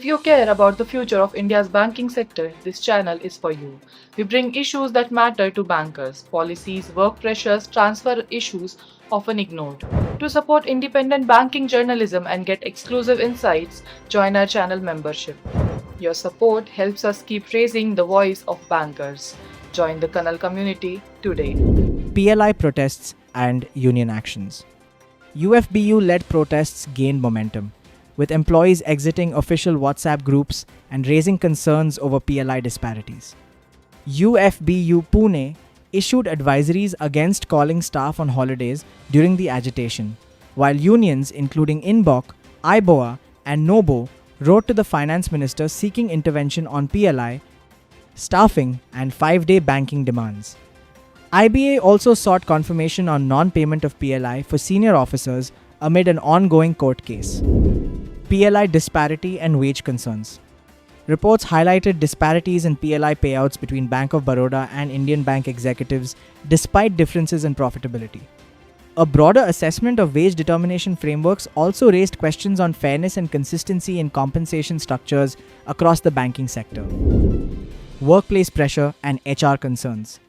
If you care about the future of India's banking sector, this channel is for you. We bring issues that matter to bankers, policies, work pressures, transfer issues often ignored. To support independent banking journalism and get exclusive insights, join our channel membership. Your support helps us keep raising the voice of bankers. Join the Canal community today. PLI protests and union actions. UFBU-led protests gained momentum, with employees exiting official WhatsApp groups and raising concerns over PLI disparities. UFBU Pune issued advisories against calling staff on holidays during the agitation, while unions including INBOC, IBOA and NOBO wrote to the finance minister seeking intervention on PLI, staffing and 5-day banking demands. IBA also sought confirmation on non-payment of PLI for senior officers amid an ongoing court case. PLI disparity and wage concerns. Reports highlighted disparities in PLI payouts between Bank of Baroda and Indian Bank executives despite differences in profitability. A broader assessment of wage determination frameworks also raised questions on fairness and consistency in compensation structures across the banking sector. Workplace pressure and HR concerns.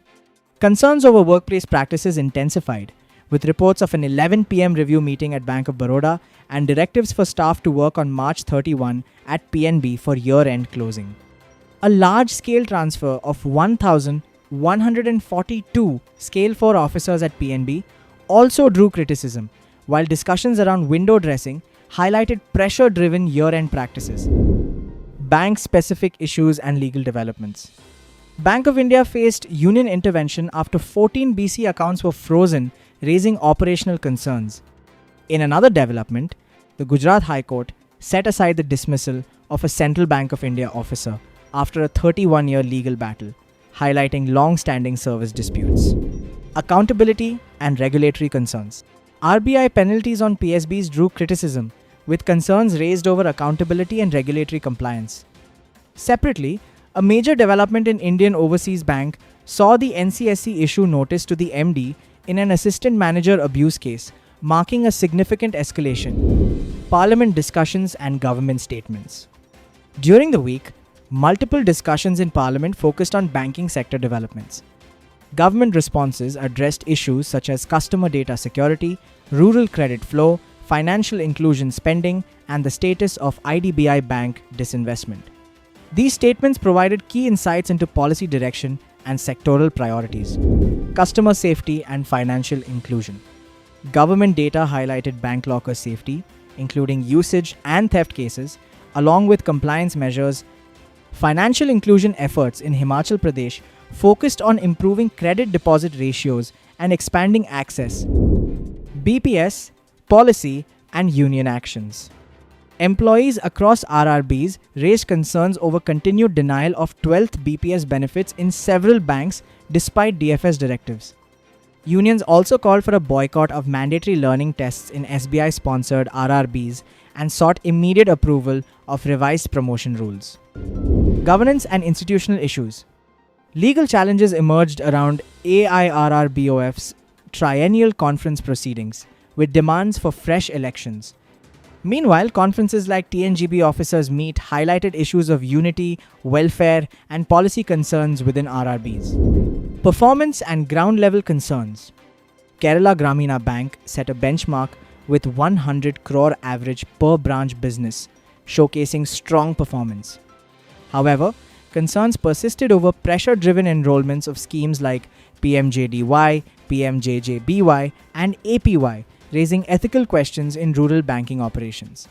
Concerns over workplace practices intensified, with reports of an 11 p.m. review meeting at Bank of Baroda and directives for staff to work on March 31 at PNB for year-end closing. A large-scale transfer of 1,142 Scale 4 officers at PNB also drew criticism, while discussions around window dressing highlighted pressure-driven year-end practices. Bank-specific issues and legal developments. Bank of India faced union intervention after 14 BC accounts were frozen, raising operational concerns. In another development, the Gujarat High Court set aside the dismissal of a Central Bank of India officer after a 31-year legal battle, highlighting long-standing service disputes. Accountability and regulatory concerns. RBI penalties on PSBs drew criticism, with concerns raised over accountability and regulatory compliance. Separately, a major development in Indian Overseas Bank saw the NCSC issue notice to the MD in an assistant manager abuse case, marking a significant escalation. Parliament discussions and government statements. During the week, multiple discussions in Parliament focused on banking sector developments. Government responses addressed issues such as customer data security, rural credit flow, financial inclusion spending, and the status of IDBI Bank disinvestment. These statements provided key insights into policy direction and sectoral priorities. Customer safety and financial inclusion. Government data highlighted bank locker safety, including usage and theft cases, along with compliance measures. Financial inclusion efforts in Himachal Pradesh focused on improving credit deposit ratios and expanding access. BPS, policy, and union actions. Employees across RRBs raised concerns over continued denial of 12th BPS benefits in several banks despite DFS directives. Unions also called for a boycott of mandatory learning tests in SBI-sponsored RRBs and sought immediate approval of revised promotion rules. Governance and institutional issues. Legal challenges emerged around AIRRBOF's triennial conference proceedings, with demands for fresh elections. Meanwhile, conferences like TNGB Officers Meet highlighted issues of unity, welfare, and policy concerns within RRBs. Performance and ground-level concerns. Kerala Gramina Bank set a benchmark with 100 crore average per branch business, showcasing strong performance. However, concerns persisted over pressure-driven enrollments of schemes like PMJDY, PMJJBY, and APY, raising ethical questions in rural banking operations.